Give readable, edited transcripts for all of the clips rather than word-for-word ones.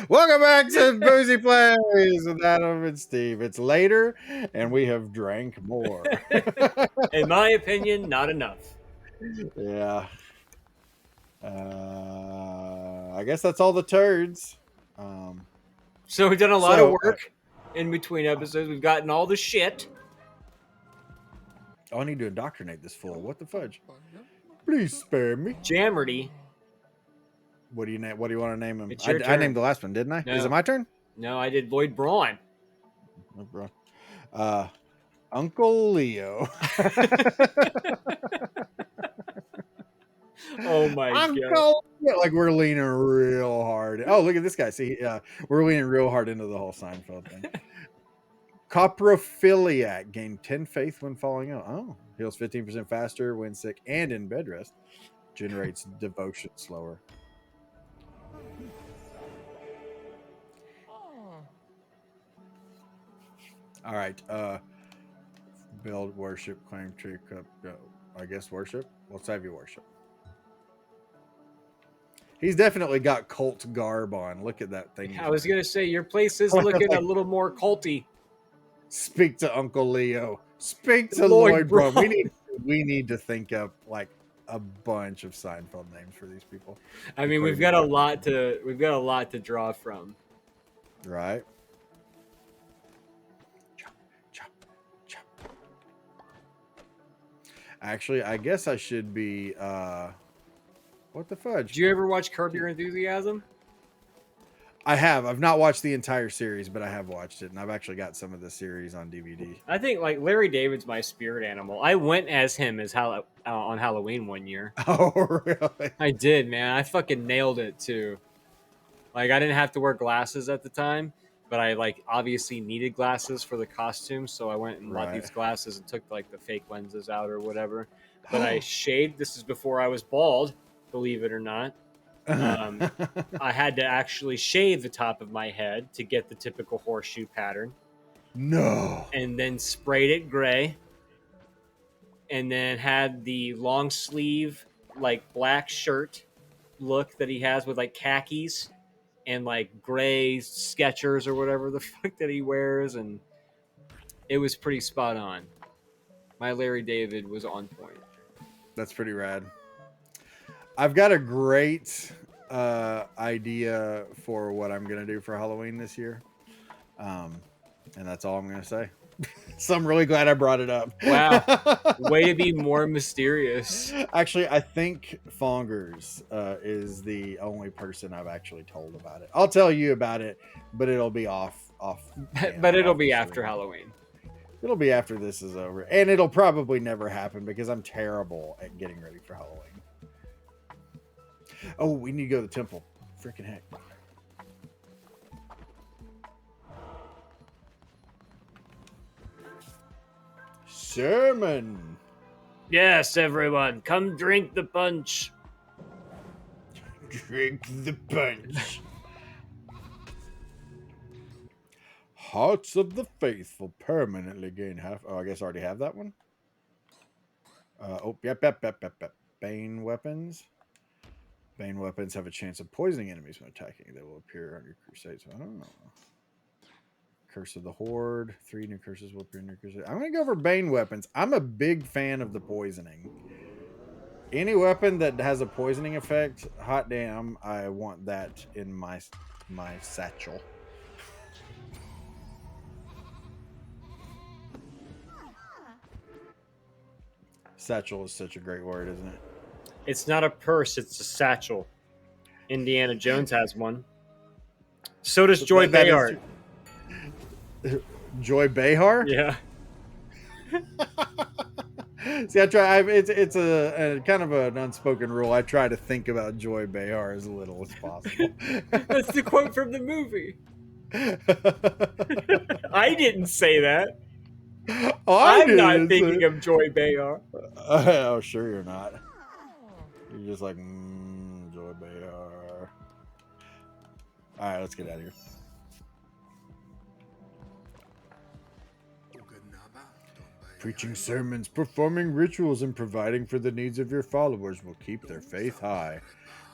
Welcome back to Boozy Plays with Adam and Steve. It's later, and we have drank more. In my opinion, not enough. Yeah. I guess that's all the turds. So we've done a lot of work in between episodes. We've gotten all the shit. I need to indoctrinate this fool. What the fudge? Please spare me. Jammerty. What do you want to name him? It's your I turn. named the last one, didn't I? No. Is it my turn? No, I did Lloyd Braun. Oh, bro. Uncle Leo. Oh my god! Like we're leaning real hard. Oh, look at this guy. See, we're leaning real hard into the whole Seinfeld thing. Coprophiliac gained 10 faith when falling out. Oh, heals 15% faster when sick and in bed rest. Generates devotion slower. All right. Build, worship, claim, tree, cup. I guess worship. Let's have you worship. He's definitely got cult garb on. Look at that thing. I was gonna say your place is looking a little more culty. Speak to Uncle Leo. Speak to Lloyd Braun. We need to think up like a bunch of Seinfeld names for these people. I mean, we've got a lot to draw from. Right. Chop, chop. Actually, I guess I should be what the fudge? Did you ever watch Curb Your Enthusiasm? I have. I've not watched the entire series, but I have watched it, and I've actually got some of the series on DVD. I think like Larry David's my spirit animal. I went as him on Halloween one year. Oh, really? I did, man. I fucking nailed it too. Like I didn't have to wear glasses at the time, but I like obviously needed glasses for the costume, so I went and bought these glasses and took like the fake lenses out or whatever. But I shaved. This is before I was bald, believe it or not. I had to actually shave the top of my head to get the typical horseshoe pattern. No. And then sprayed it gray. And then had the long sleeve, like black shirt look that he has with like khakis and like gray Skechers or whatever the fuck that he wears. And it was pretty spot on. My Larry David was on point. That's pretty rad. I've got a great idea for what I'm going to do for Halloween this year. And that's all I'm going to say. So I'm really glad I brought it up. Wow. Way to be more mysterious. Actually, I think Fongers is the only person I've actually told about it. I'll tell you about it, but it'll be off. But it'll be after Halloween. It'll be after this is over. And it'll probably never happen because I'm terrible at getting ready for Halloween. Oh, we need to go to the temple. Freaking heck. Sermon. Yes, everyone, come drink the punch. Drink the punch. Hearts of the Faithful permanently gain half. Oh, I guess I already have that one. Yep. Bane weapons. Bane weapons have a chance of poisoning enemies when attacking. They will appear on your crusades. Oh. Curse of the Horde. 3 new curses will appear in your crusade. I'm going to go for Bane weapons. I'm a big fan of the poisoning. Any weapon that has a poisoning effect, hot damn, I want that in my satchel. Satchel is such a great word, isn't it? It's not a purse, it's a satchel. Indiana Jones has one. So does Joy Behar. Joy Behar? Yeah. See, I try. It's a kind of an unspoken rule. I try to think about Joy Behar as little as possible. That's the quote from the movie. I didn't say that. I'm not thinking of Joy Behar. Oh, sure you're not. You're just like, Joy Behar. All right, let's get out of here. Preaching sermons, performing rituals, and providing for the needs of your followers will keep their faith high.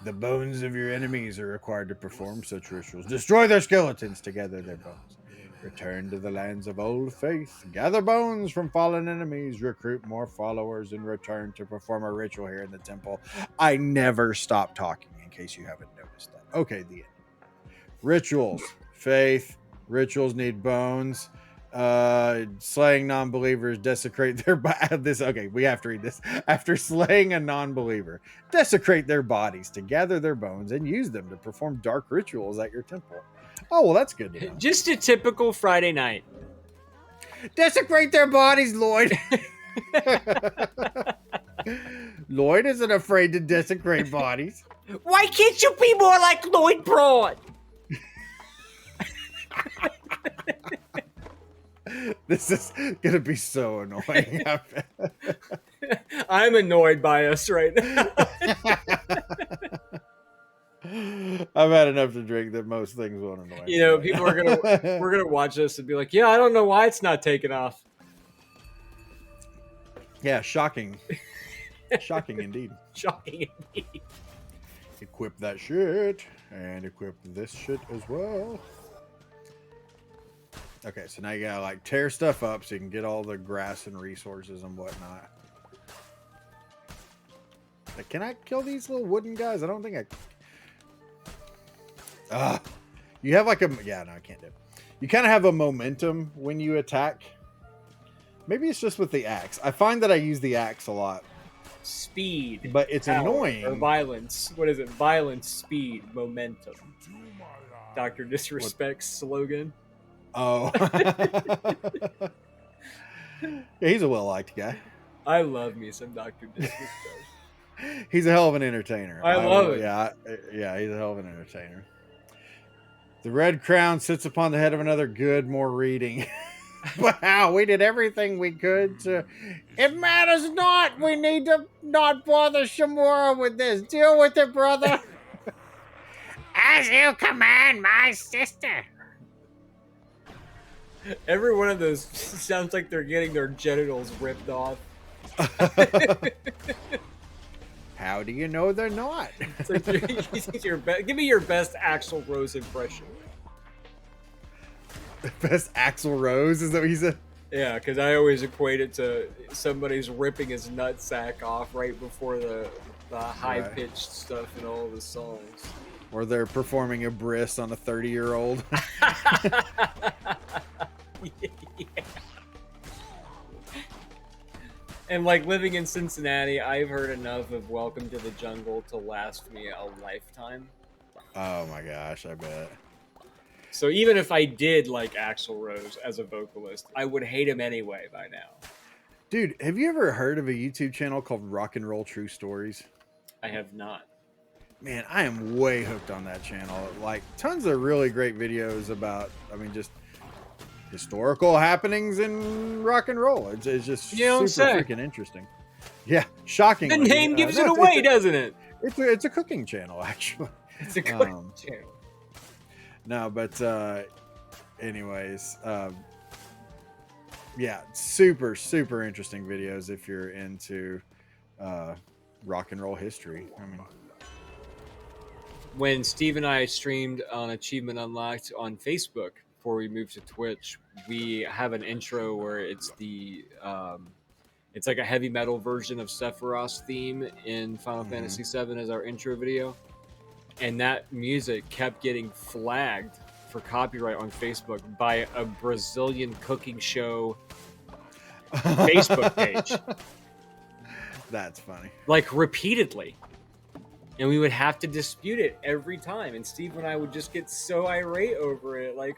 The bones of your enemies are required to perform such rituals. Destroy their skeletons to gather their bones. Return to the lands of old faith. Gather bones from fallen enemies. Recruit more followers and return to perform a ritual here in the temple. I never stop talking, in case you haven't noticed that. Okay, the end. Rituals, faith, rituals need bones. Slaying non-believers, desecrate their this. Okay, we have to read this. After slaying a non-believer, desecrate their bodies to gather their bones and use them to perform dark rituals at your temple. Oh, well, that's good to know. Just a typical Friday night. Desecrate their bodies, Lloyd. Lloyd isn't afraid to desecrate bodies. Why can't you be more like Lloyd Braun? This is gonna be so annoying. I'm annoyed by us right now. I've had enough to drink that most things won't annoy me. You know, people are we're gonna watch this and be like, yeah, I don't know why it's not taking off. Yeah, shocking. Shocking indeed. Shocking indeed. Equip that shit and equip this shit as well. Okay, so now you gotta like tear stuff up so you can get all the grass and resources and whatnot. Like, can I kill these little wooden guys? I don't think I. You have like a yeah, no, I can't do it. You kind of have a momentum when you attack. Maybe it's just with the axe. I find that I use the axe a lot. Speed, but it's power, annoying. Or violence. What is it? Violence, speed, momentum. Dr. Disrespect's slogan. Oh. Yeah, he's a well-liked guy. I love me some Dr. Disrespect. He's a hell of an entertainer. I love it. Yeah, he's a hell of an entertainer. The red crown sits upon the head of another. Good, more reading. Wow, we did everything we could to... It matters not. We need to not bother Shamora with this. Deal with it, brother. As you command, my sister. Every one of those sounds like they're getting their genitals ripped off. How do you know they're not? It's like give me your best Axl Rose impression. Best Axl Rose, is that what you said? Yeah, because I always equate it to somebody's ripping his nutsack off right before the high-pitched stuff in all of the songs. Or they're performing a bris on a 30-year-old. Yeah. And like living in Cincinnati, I've heard enough of Welcome to the Jungle to last me a lifetime. Oh my gosh, I bet. So even if I did like Axl Rose as a vocalist, I would hate him anyway by now. Dude, have you ever heard of a YouTube channel called Rock and Roll True Stories? I have not. Man, I am way hooked on that channel. Like, tons of really great videos about, I mean, just historical happenings in rock and roll. It's just super freaking interesting. Yeah, shocking. The name gives it away, doesn't it? It's a cooking channel, actually. It's a cooking channel. No, but anyways, yeah, super interesting videos if you're into rock and roll history. I mean, when Steve and I streamed on Achievement Unlocked on Facebook before we moved to Twitch, we have an intro where it's the it's like a heavy metal version of Sephiroth's theme in Final Fantasy VII as our intro video. And that music kept getting flagged for copyright on Facebook by a Brazilian cooking show Facebook page. That's funny. Like repeatedly. And we would have to dispute it every time. And Steve and I would just get so irate over it. Like,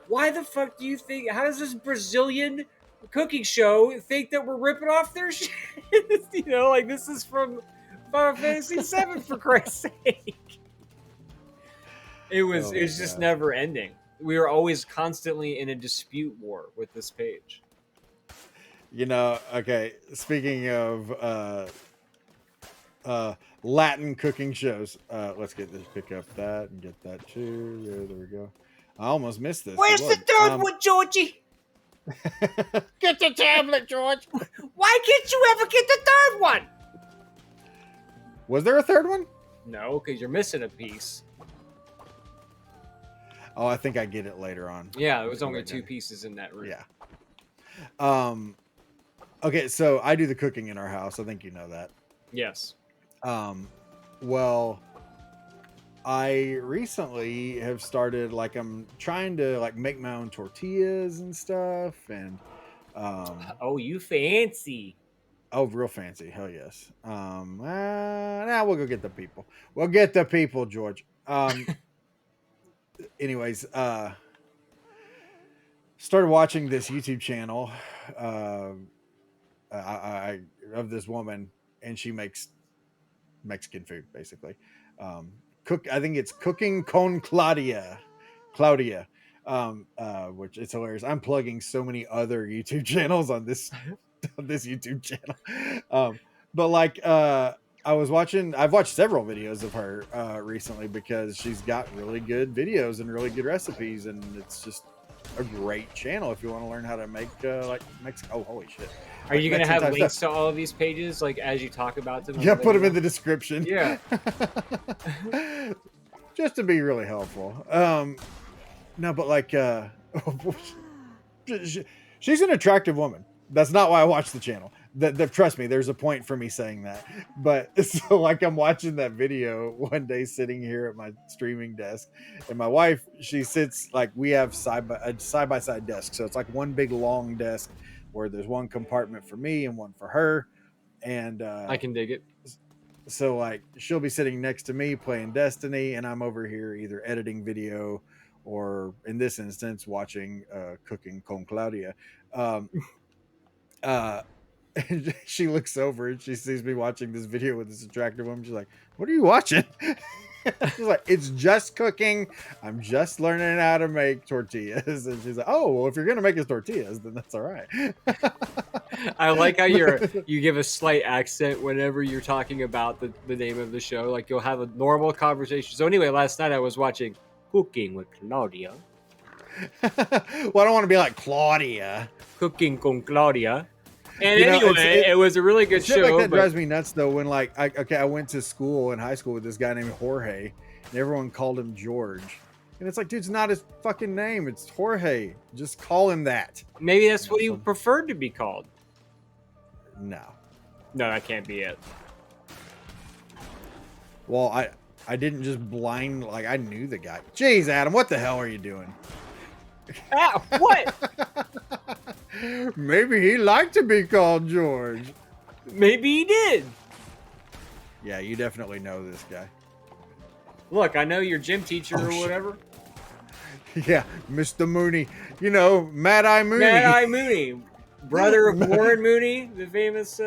why the fuck do you think, how does this Brazilian cooking show think that we're ripping off their shit? You know, like this is from Final Fantasy VII, for Christ's sake. It was just never ending. We were always constantly in a dispute war with this page. You know, okay, speaking of Latin cooking shows, let's get this, pick up that and get that too. Yeah, there we go. I almost missed this. Where's the third one, Georgie? Get the tablet, George. Why can't you ever get the third one? Was there a third one? No, because you're missing a piece. Oh, I think I get it later on. Yeah, there was Go only back 2 down. pieces in that room. Yeah. Okay, so I do the cooking in our house. I think you know that. Yes. Well, I recently have started like I'm trying to like make my own tortillas and stuff, and Oh, you fancy. oh, real fancy, hell yes. Now we'll go get the people. We'll get the people, George. Anyways, started watching this YouTube channel, uh, I of this woman, and she makes Mexican food basically. I think it's cooking con Claudia, which it's hilarious. I'm plugging so many other YouTube channels on this on this YouTube channel. But like I've watched several videos of her recently because she's got really good videos and really good recipes, and it's just a great channel if you want to learn how to make like Mexico. Oh, holy shit! Are you going to Mexican have type links stuff. to all of these pages, like, as you talk about them? Yeah, put them in video? the description. Yeah. Just to be really helpful. No, but like she's an attractive woman. That's not why I watch the channel. That trust me, there's a point for me saying that. But so like I'm watching that video one day sitting here at my streaming desk, and my wife, she sits like we have side by side desk. So it's like one big long desk where there's one compartment for me and one for her. And I can dig it. so like she'll be sitting next to me playing Destiny, and I'm over here either editing video or in this instance watching cooking con Claudia. Um, uh, and she looks over and she sees me watching this video with this attractive woman. She's like, "What are you watching?" She's like, "It's just cooking. I'm just learning how to make tortillas." And she's like, "Oh, well, if you're gonna make us tortillas, then that's all right." I like how you give a slight accent whenever you're talking about the name of the show. Like, you'll have a normal conversation. So anyway, last night I was watching Cooking with Claudia. Well, I don't want to be like Claudia. Cooking con Claudia. And You know, anyway, it was a really good shit show. like that but drives me nuts though. When like I went to school in high school with this guy named Jorge, and everyone called him George. And it's like, dude, it's not his fucking name. It's Jorge. Just call him that. maybe that's what he preferred to be called. No. No, that can't be it. Well, I didn't just blind like I knew the guy. Jeez, Adam, what the hell are you doing? Ah, what? Maybe he liked to be called George. Maybe he did. Yeah, you definitely know this guy. Look, I know your gym teacher Oh, or shit. whatever. Yeah, Mr. Mooney. You know, Mad Eye Mooney. Mad Eye Mooney, brother of Warren Mooney, the famous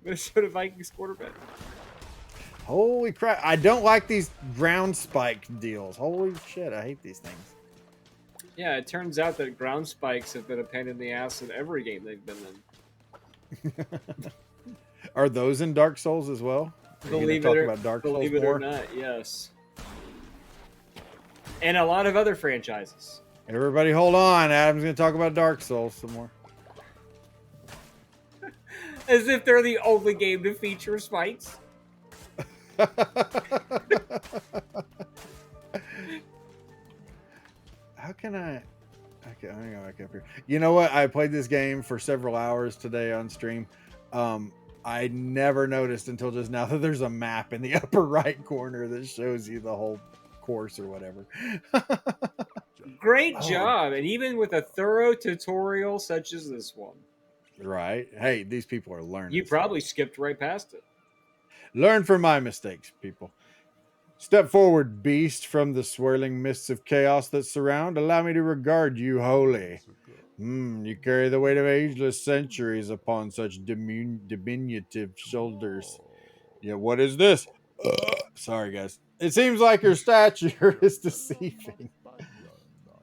Minnesota Vikings quarterback. Holy crap. I don't like these ground spike deals. Holy shit, I hate these things. Yeah, it turns out that ground spikes have been a pain in the ass in every game they've been in. Are those in Dark Souls as well? Believe talk it about Dark Souls or more? not, yes. And a lot of other franchises. Everybody hold on. Adam's going to talk about Dark Souls some more. As if they're the only game to feature spikes. How can I... Okay, I'm going to go back up here. You know what? I played this game for several hours today on stream. I never noticed until just now that there's a map in the upper right corner that shows you the whole course or whatever. Great job. And even with a thorough tutorial such as this one. Right. Hey, these people are learning. You probably skipped right past it. Learn from my mistakes, people. Step forward, beast, from the swirling mists of chaos that surround. Allow me to regard you holy. You carry the weight of ageless centuries upon such diminutive shoulders. Yeah, what is this? Sorry, guys. It seems like your stature is deceiving.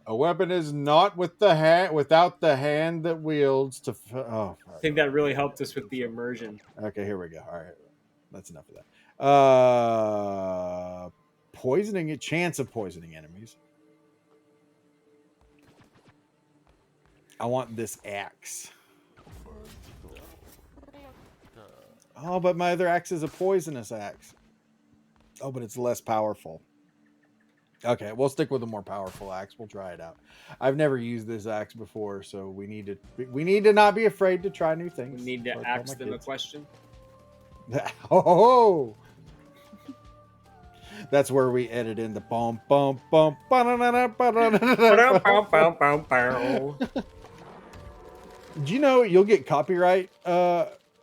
A weapon is not with the hand, without the hand that wields to. I think that really helped us with the immersion. Okay, here we go. All right, that's enough of that. Poisoning, a chance of poisoning enemies. I want this axe. Oh, but my other axe is a poisonous axe. Oh, but it's less powerful. Okay, we'll stick with a more powerful axe. We'll try it out. I've never used this axe before, so we need to not be afraid to try new We things. need That's what to I tell ask my them a kids. question. Oh, that's where we edit in the bum bum bum. Do you know you'll get copyright bullcrap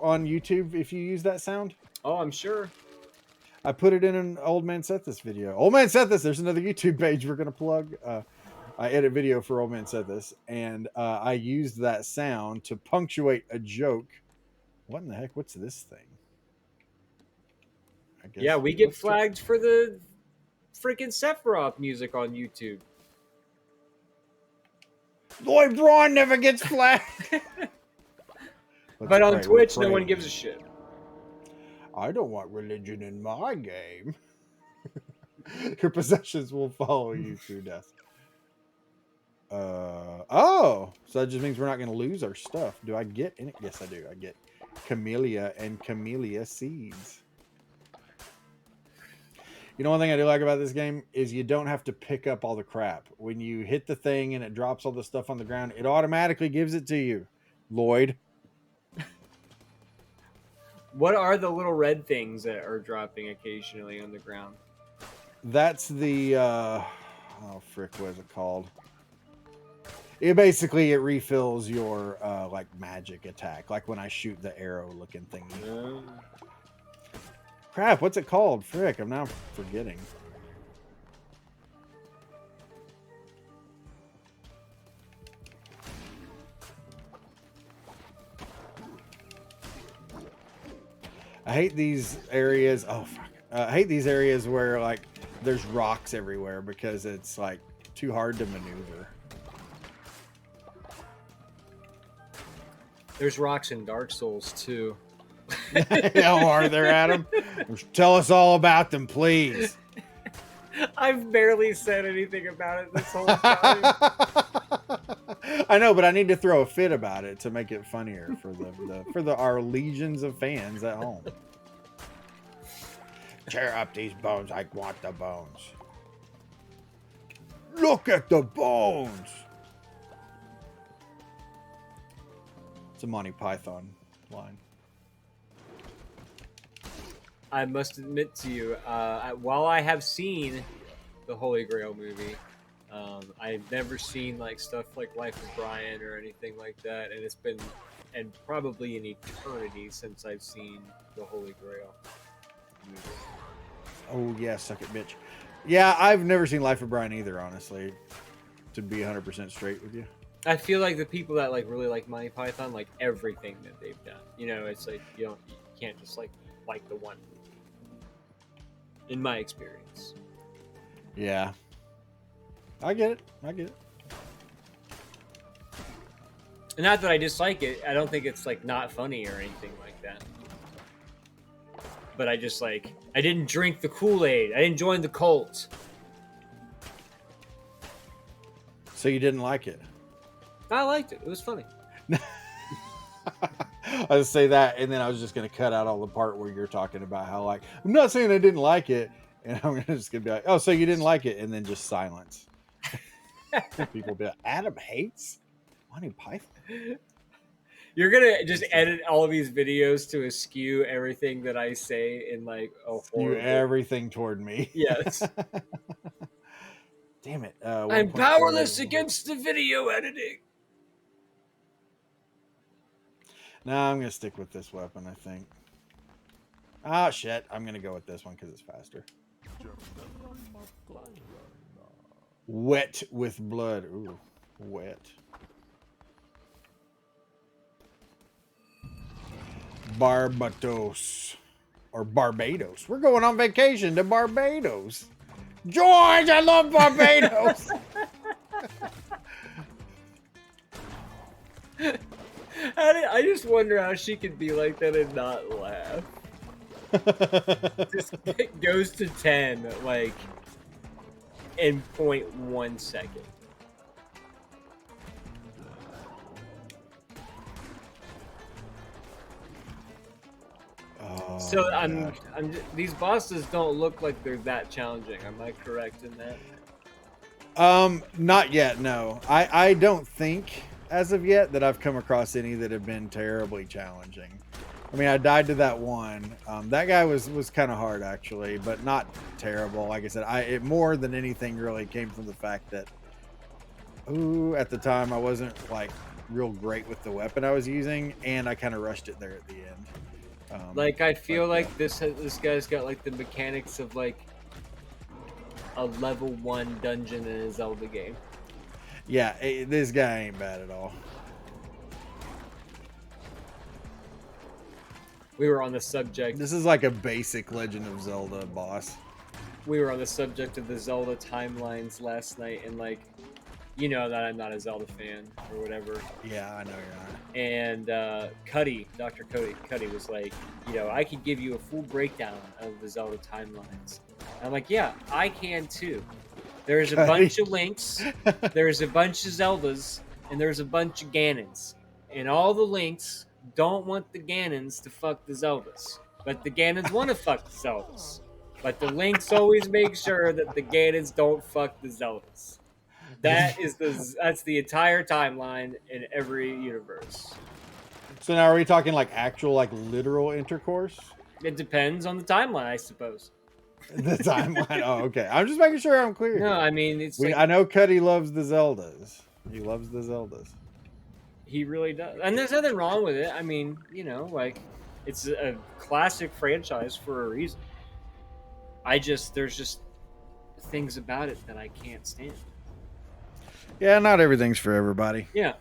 on YouTube if you use that sound? Oh, I'm sure. I put it in an Old Man Said This video. Old Man Said This. There's another YouTube page we're gonna plug. I edit video for Old Man Said This, and I used that sound to punctuate a joke. What in the heck? What's this thing? I guess. Yeah, we get flagged for the freaking Sephiroth music on YouTube. Lloyd Braun never gets flagged. But on Twitch, no one gives a shit. I don't want religion in my game. Your possessions will follow you to death. Oh, so that just means we're not going to lose our stuff. Do I get in it? Yes, I do. I get camellia and camellia seeds. You know, one thing I do like about this game is you don't have to pick up all the crap. When you hit the thing and it drops all the stuff on the ground, it automatically gives it to you, Lloyd. What are the little red things that are dropping occasionally on the ground? That's the oh frick, what is it called? It basically refills your like magic attack, like when I shoot the arrow looking thingy. Crap, what's it called? Frick, I'm now forgetting. I hate these areas. Oh fuck. I hate these areas where like there's rocks everywhere because it's like too hard to maneuver. There's rocks in Dark Souls too. How are there, Adam? Tell us all about them, please. I've barely said anything about it this whole time. I know, but I need to throw a fit about it to make it funnier for our legions of fans at home. Tear up these bones. I want the bones. Look at the bones. It's a Monty Python line. I must admit to you, while I have seen the Holy Grail movie, I've never seen like stuff like Life of Brian or anything like that, and it's been probably an eternity since I've seen the Holy Grail movie. Oh yeah, suck it, bitch. Yeah, I've never seen Life of Brian either, honestly. To be 100% straight with you. I feel like the people that like really like Monty Python like everything that they've done. You know, it's like you can't just like the one movie. In my experience. Yeah. I get it. And not that I dislike it. I don't think it's like not funny or anything like that. But I just like I didn't drink the Kool-Aid. I didn't join the cult. So you didn't like it? I liked it. It was funny. I was say that, and then I was just going to cut out all the part where you're talking about how, like, I'm not saying I didn't like it, and I'm just going to be like, oh, so you didn't like it, and then just silence. People be like, Adam hates Monty Python. You're gonna just edit all of these videos to eschew everything that I say in like a horrible... everything toward me. Yes. Damn it! I'm powerless against the video editing. No, I'm gonna stick with this weapon. I think. Ah, shit! I'm gonna go with this one because it's faster. Wet with blood. Ooh, wet. Barbados or Barbados. We're going on vacation to Barbados. George, I love Barbados. I just wonder how she could be like that and not laugh. Just it goes to 10 like in 0.1 second. So Oh my gosh. these bosses don't look like they're that challenging. Am I correct in that? Not yet. No, I don't think as of yet that I've come across any that have been terribly challenging. I mean, I died to that one. That guy was kind of hard actually, but not terrible. Like I said, it more than anything really came from the fact that, ooh, at the time I wasn't like real great with the weapon I was using, and I kind of rushed it there at the end. Like I But feel like this guy's got like the mechanics of like a level 1 dungeon in a Zelda game. yeah, this guy ain't bad at all. We were on the subject. This is like a basic Legend of Zelda boss. We were on the subject of the Zelda timelines last night, and like, you know that I'm not a Zelda fan or whatever. Yeah, I know you're not. And Dr. Cuddy was like, you know, I could give you a full breakdown of the Zelda timelines. And I'm like, yeah, I can too. There's a bunch of Links, there's a bunch of Zeldas, and there's a bunch of Ganons. And all the Links don't want the Ganons to fuck the Zeldas. But the Ganons want to fuck the Zeldas. But the Links always make sure that the Ganons don't fuck the Zeldas. That's the entire timeline in every universe. So now are we talking like actual, like literal intercourse? It depends on the timeline, I suppose. The timeline. Oh, okay. I'm just making sure I'm clear No, here. I mean it's like I know Cuddy loves the Zeldas. He loves the Zeldas. he really does, and there's nothing wrong with it. I mean, you know, like it's a classic franchise for a reason. There's just things about it that I can't stand. Yeah, not everything's for everybody. Yeah,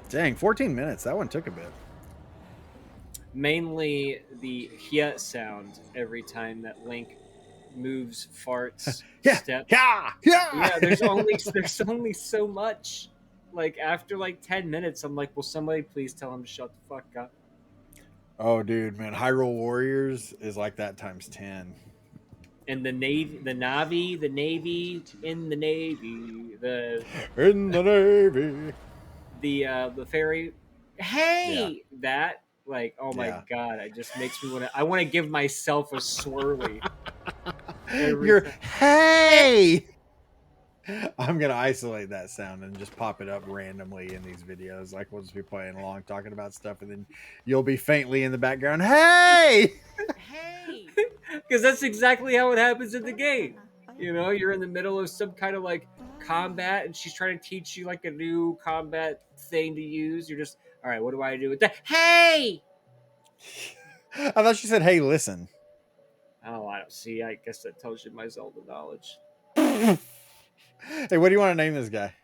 Dang, 14 minutes. That one took a bit. mainly the "hya" sound every time that Link moves, farts, Yeah. steps. Yeah. Yeah. Yeah, there's only so much. Like after like 10 minutes, I'm like, will somebody please tell him to shut the fuck up? Oh, dude, man. Hyrule Warriors is like that times 10. And the Navy, the Navi, the Navy, in the Navy, In the Navy. the ferry. Hey, that like, oh my Yeah. god, it just makes me want to. I want to give myself a swirly. You're, hey! I'm gonna isolate that sound and just pop it up randomly in these videos. Like we'll just be playing along, talking about stuff, and then you'll be faintly in the background. Hey, Hey, because that's exactly how it happens in the game. You know, you're in the middle of some kind of like combat, and she's trying to teach you like a new combat thing to use. You're just, all right, what do I do with that? Hey! I thought she said, "Hey, listen." Oh, I don't see. I guess that tells you my Zelda knowledge. Hey, what do you want to name this guy?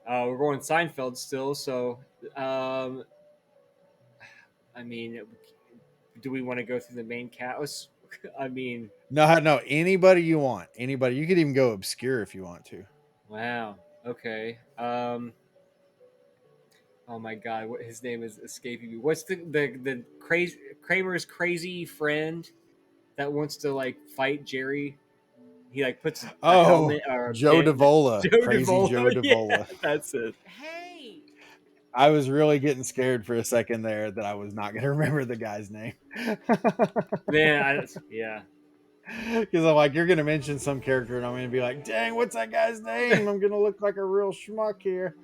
We're going Seinfeld still, so I mean, do we want to go through the main cast? I mean, No, anybody you want. Anybody. You could even go obscure if you want to. wow. Okay. Oh my God, what his name is escaping me. What's the crazy Kramer's crazy friend that wants to like fight Jerry? He like puts a Oh, helmet or a Joe pin. Davola. Joe Crazy Davola. Joe Yeah, Davola. that's it. Hey. I was really getting scared for a second there that I was not going to remember the guy's name. Man, yeah. Because I'm like, you're going to mention some character, and I'm going to be like, dang, what's that guy's name? I'm going to look like a real schmuck here.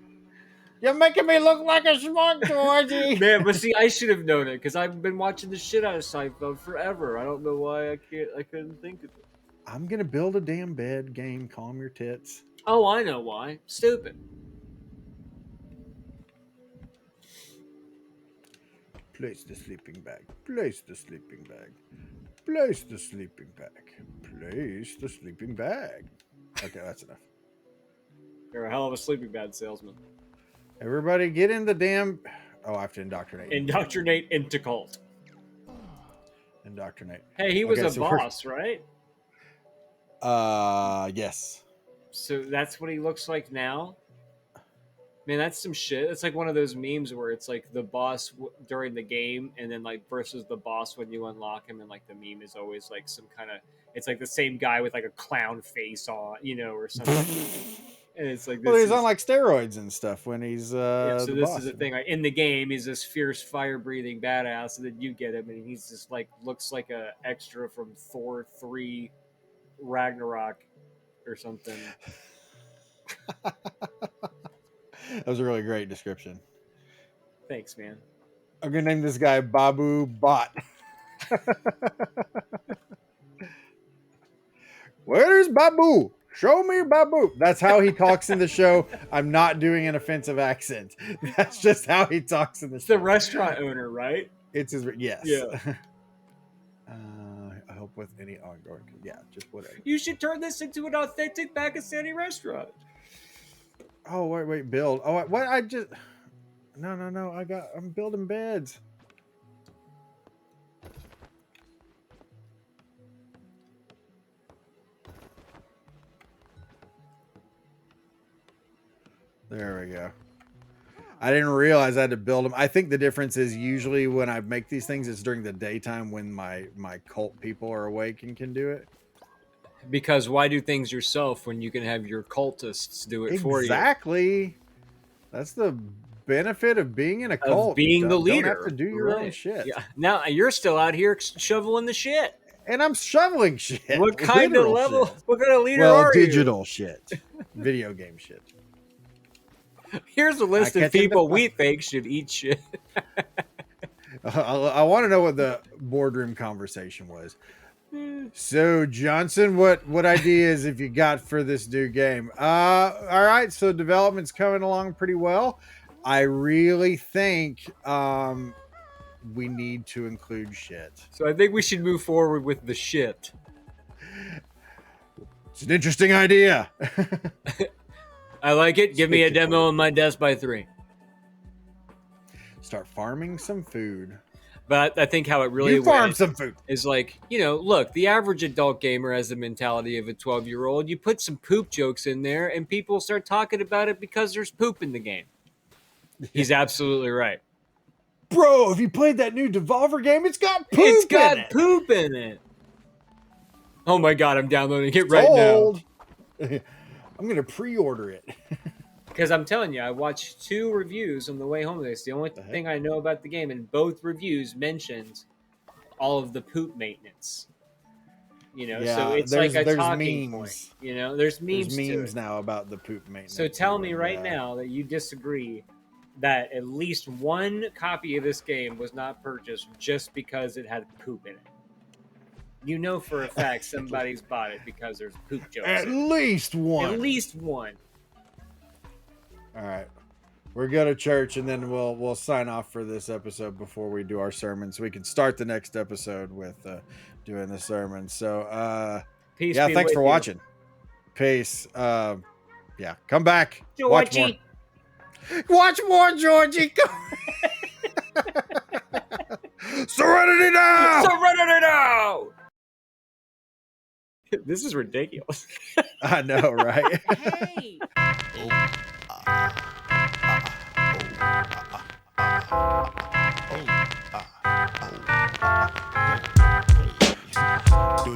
You're making me look like a schmuck, Georgie. Man, but see, I should have known it because I've been watching the shit out of Seinfeld forever. I don't know why I couldn't think of it. I'm going to build a damn bed game. Calm your tits. Oh, I know why. Stupid. Place the sleeping bag. Place the sleeping bag. Place the sleeping bag. Place the sleeping bag. Okay, that's enough. You're a hell of a sleeping bag salesman. Everybody get in the damn... Oh, I have to indoctrinate. Indoctrinate into cult. Indoctrinate. Hey, he was Okay, a boss, right? Yes. So that's what he looks like now? Man, that's some shit. It's like one of those memes where it's like the boss during the game and then like versus the boss when you unlock him, and like the meme is always like some kind of, it's like the same guy with like a clown face on, you know, or something. And it's like Well, this he's is on like steroids and stuff when he's yeah. So the this boss. is the thing. Like in the game, he's this fierce, fire-breathing badass, and then you get him, and he's just like looks like a extra from Thor 3 Ragnarok or something. That was a really great description. Thanks, man. I'm gonna name this guy Babu Bot. Where's Babu? Show me Babu. That's how he talks in the show. I'm not doing an offensive accent. That's just how he talks in the It's show. the restaurant owner, right? It's his yes. Yeah. I hope with any ongoing. Yeah, just whatever. You should turn this into an authentic Pakistani restaurant. Oh wait, build. Oh what? I just no. I'm building beds. There we go. I didn't realize I had to build them. I think the difference is usually when I make these things, it's during the daytime when my cult people are awake and can do it. Because why do things yourself when you can have your cultists do it for you? Exactly. That's the benefit of being in a cult. Of being the leader. Don't have to do your own shit. Yeah. Now you're still out here shoveling the shit. And I'm shoveling shit. What kind of level? Shit. What kind of leader are digital shit. Video game shit. Here's a list of people we think should eat shit. I want to know what the boardroom conversation was. So Johnson, what ideas have you got for this new game? All right, so development's coming along pretty well. I really think we need to include shit. So I think we should move forward with the shit. It's an interesting idea. I like it. Give me a demo on my Death by 3. Start farming some food. But I think how it really farm some food is like, look, the average adult gamer has the mentality of a 12-year-old. You put some poop jokes in there and people start talking about it because there's poop in the game. He's absolutely right. Bro, have you played that new Devolver game? It's got poop It's got poop in it. Oh my God, I'm downloading it right now. I'm going to pre-order it. Because I'm telling you, I watched 2 reviews on the way home. It's the only thing I know about the game, and both reviews mentioned all of the poop maintenance. So it's like a talking point. There's memes now about the poop maintenance. So tell me right now that you disagree that at least one copy of this game was not purchased just because it had poop in it. You know for a fact somebody's bought it because there's poop jokes. At least one. At least one. All right. We'll go to church and then we'll sign off for this episode before we do our sermon so we can start the next episode with doing the sermon. So peace. Yeah, thanks for watching. Peace. Yeah, come back. Georgie. Watch more, Georgie. Serenity now! Serenity now! This is ridiculous. I know, right? Hey! Do